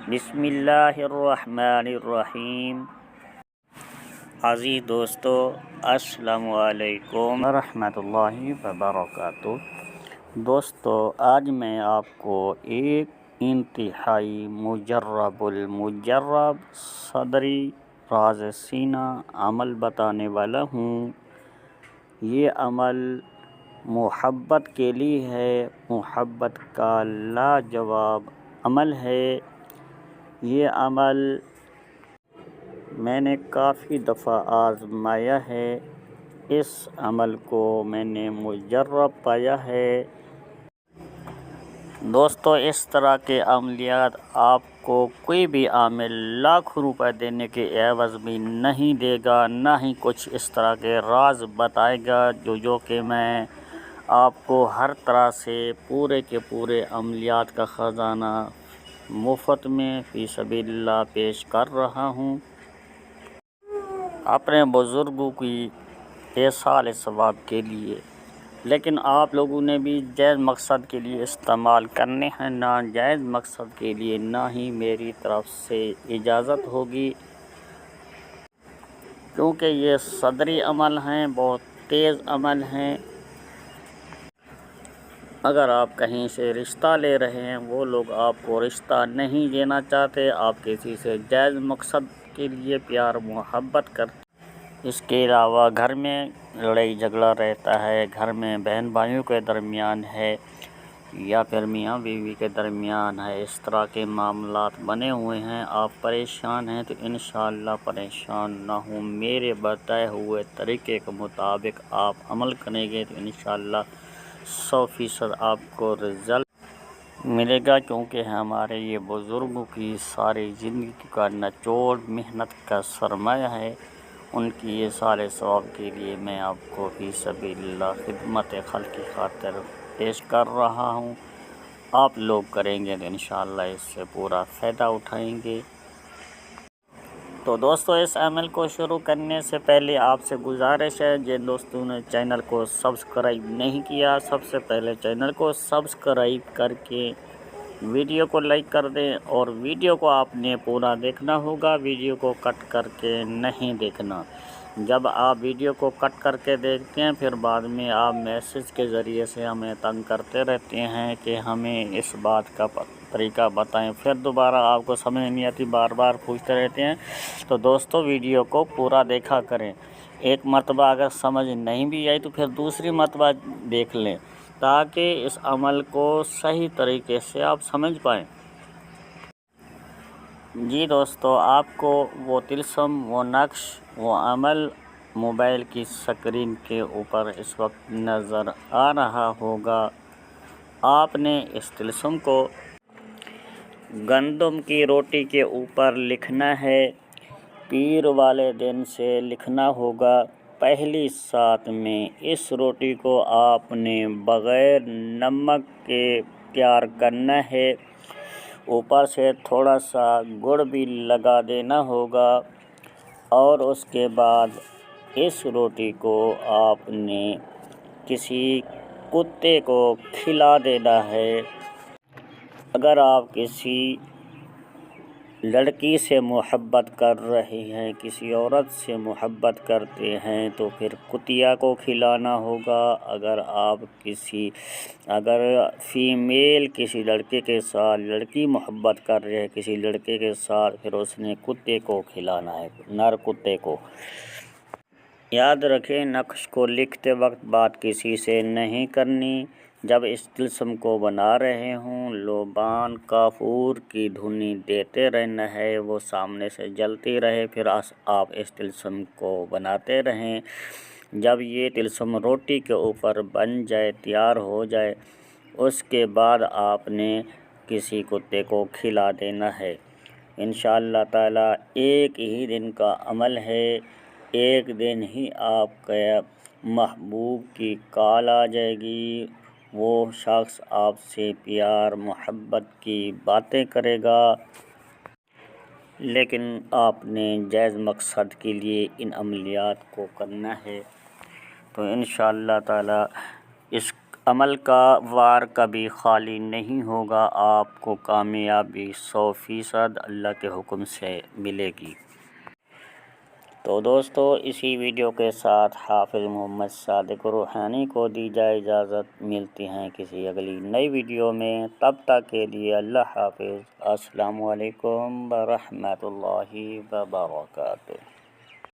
بسم اللہ الرحمن الرحیم۔ عزیز دوستو، السلام علیکم ورحمۃ اللہ وبرکاتہ۔ دوستو، آج میں آپ کو ایک انتہائی مجرب المجرب صدری راز سینہ عمل بتانے والا ہوں۔ یہ عمل محبت کے لیے ہے، محبت کا لاجواب عمل ہے۔ یہ عمل میں نے کافی دفعہ آزمایا ہے، اس عمل کو میں نے مجرب پایا ہے۔ دوستو، اس طرح کے عملیات آپ کو کوئی بھی عامل لاکھوں روپے دینے کے عوض بھی نہیں دے گا، نہ ہی کچھ اس طرح کے راز بتائے گا جو کہ میں آپ کو ہر طرح سے پورے کے پورے عملیات کا خزانہ مفت میں فی سبیل اللہ پیش کر رہا ہوں، اپنے بزرگوں کی ایصال ثواب کے لیے۔ لیکن آپ لوگوں نے بھی جائز مقصد کے لیے استعمال کرنے ہیں، ناجائز مقصد کے لیے نہ ہی میری طرف سے اجازت ہوگی، کیونکہ یہ صدری عمل ہیں، بہت تیز عمل ہیں۔ اگر آپ کہیں سے رشتہ لے رہے ہیں، وہ لوگ آپ کو رشتہ نہیں دینا چاہتے، آپ کسی سے جائز مقصد کے لیے پیار محبت کرتے ہیں۔ اس کے علاوہ گھر میں لڑائی جھگڑا رہتا ہے، گھر میں بہن بھائیوں کے درمیان ہے یا پھر میاں بیوی کے درمیان ہے، اس طرح کے معاملات بنے ہوئے ہیں، آپ پریشان ہیں، تو انشاءاللہ پریشان نہ ہوں۔ میرے بتائے ہوئے طریقے کے مطابق آپ عمل کریں گے تو انشاءاللہ 100% آپ کو رزلٹ ملے گا، کیونکہ ہمارے یہ بزرگوں کی ساری زندگی کا نچوڑ محنت کا سرمایہ ہے۔ ان کی یہ سارے ثواب کے لیے میں آپ کو فی سبیل اللہ خدمت خلق کی خاطر پیش کر رہا ہوں۔ آپ لوگ کریں گے تو انشاءاللہ اس سے پورا فائدہ اٹھائیں گے۔ تو دوستو، اس عمل کو شروع کرنے سے پہلے آپ سے گزارش ہے، جن دوستوں نے چینل کو سبسکرائب نہیں کیا، سب سے پہلے چینل کو سبسکرائب کر کے ویڈیو کو لائک کر دیں، اور ویڈیو کو آپ نے پورا دیکھنا ہوگا، ویڈیو کو کٹ کر کے نہیں دیکھنا۔ جب آپ ویڈیو کو کٹ کر کے دیکھتے ہیں، پھر بعد میں آپ میسج کے ذریعے سے ہمیں تنگ کرتے رہتے ہیں کہ ہمیں اس بات کا طریقہ بتائیں، پھر دوبارہ آپ کو سمجھ نہیں آتی، بار بار پوچھتے رہتے ہیں۔ تو دوستو، ویڈیو کو پورا دیکھا کریں، ایک مرتبہ اگر سمجھ نہیں بھی آئی تو پھر دوسری مرتبہ دیکھ لیں، تاکہ اس عمل کو صحیح طریقے سے آپ سمجھ پائیں۔ جی دوستو، آپ کو وہ طلسم، وہ نقش، وہ عمل موبائل کی سکرین کے اوپر اس وقت نظر آ رہا ہوگا۔ آپ نے اس طلسم کو گندم کی روٹی کے اوپر لکھنا ہے، پیر والے دن سے لکھنا ہوگا۔ پہلی سات میں اس روٹی کو آپ نے بغیر نمک کے تیار کرنا ہے، اوپر سے تھوڑا سا گڑ بھی لگا دینا ہوگا، اور اس کے بعد اس روٹی کو آپ نے کسی کتے کو کھلا دینا ہے۔ اگر آپ کسی لڑکی سے محبت کر رہے ہیں، کسی عورت سے محبت کرتے ہیں، تو پھر کتیا کو کھلانا ہوگا۔ اگر فیمیل کسی لڑکے کے ساتھ، لڑکی محبت کر رہے ہیں کسی لڑکے کے ساتھ، پھر اس نے کتے کو کھلانا ہے، نر کتے کو۔ یاد رکھیں، نقش کو لکھتے وقت بات کسی سے نہیں کرنی۔ جب اس طلسم کو بنا رہے ہوں، لوبان کافور کی دھنی دیتے رہنا ہے، وہ سامنے سے جلتی رہے، پھر آپ اس طلسم کو بناتے رہیں۔ جب یہ طلسم روٹی کے اوپر بن جائے، تیار ہو جائے، اس کے بعد آپ نے کسی کتے کو کھلا دینا ہے۔ انشاءاللہ تعالی ایک ہی دن کا عمل ہے، ایک دن ہی آپ کے محبوب کی کال آ جائے گی، وہ شخص آپ سے پیار محبت کی باتیں کرے گا۔ لیکن آپ نے جائز مقصد کے لیے ان عملیات کو کرنا ہے۔ تو انشاءاللہ تعالی اس عمل کا وار کبھی خالی نہیں ہوگا، آپ کو کامیابی 100% اللہ کے حکم سے ملے گی۔ تو دوستو، اسی ویڈیو کے ساتھ حافظ محمد صادق روحانی کو دی جائے اجازت، ملتی ہیں کسی اگلی نئی ویڈیو میں، تب تک کے لیے اللہ حافظ۔ السلام علیکم ورحمۃ اللہ وبرکاتہ۔